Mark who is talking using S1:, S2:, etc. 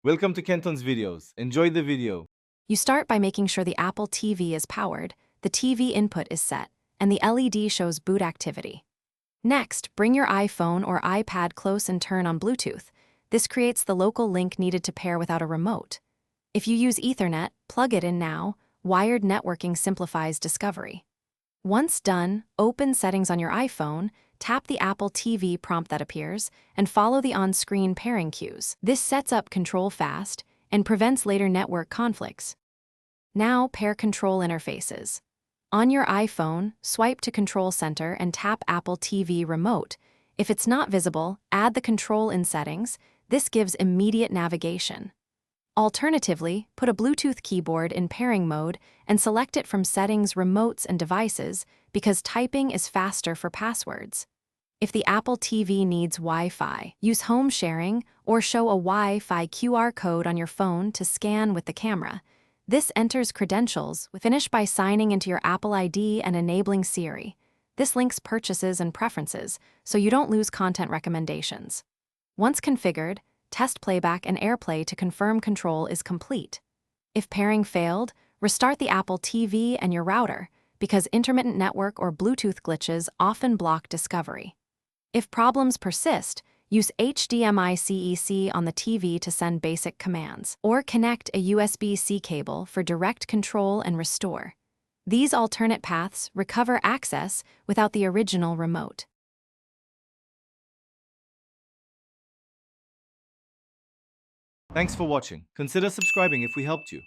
S1: Welcome to Kenton's videos. Enjoy the video.
S2: You start by making sure the Apple TV is powered, the TV input is set, and the LED shows boot activity. Next, bring your iPhone or iPad close and turn on Bluetooth. This creates the local link needed to pair without a remote. If you use Ethernet, plug it in now. Wired networking simplifies discovery. Once done, open Settings on your iPhone, tap the Apple TV prompt that appears, and follow the on-screen pairing cues. This sets up control fast and prevents later network conflicts. Now pair control interfaces. On your iPhone, swipe to Control Center and tap Apple TV Remote. If it's not visible, add the control in Settings. This gives immediate navigation. Alternatively, put a Bluetooth keyboard in pairing mode and select it from Settings, Remotes, and Devices because typing is faster for passwords. If the Apple TV needs Wi-Fi, use home sharing or show a Wi-Fi QR code on your phone to scan with the camera. This enters credentials. Finish by signing into your Apple ID and enabling Siri. This links purchases and preferences, so you don't lose content recommendations. Once configured, test playback and AirPlay to confirm control is complete. If pairing failed, restart the Apple TV and your router, because intermittent network or Bluetooth glitches often block discovery. If problems persist, use HDMI CEC on the TV to send basic commands, or connect a USB-C cable for direct control and restore. These alternate paths recover access without the original remote.
S1: Thanks for watching. Consider subscribing if we helped you.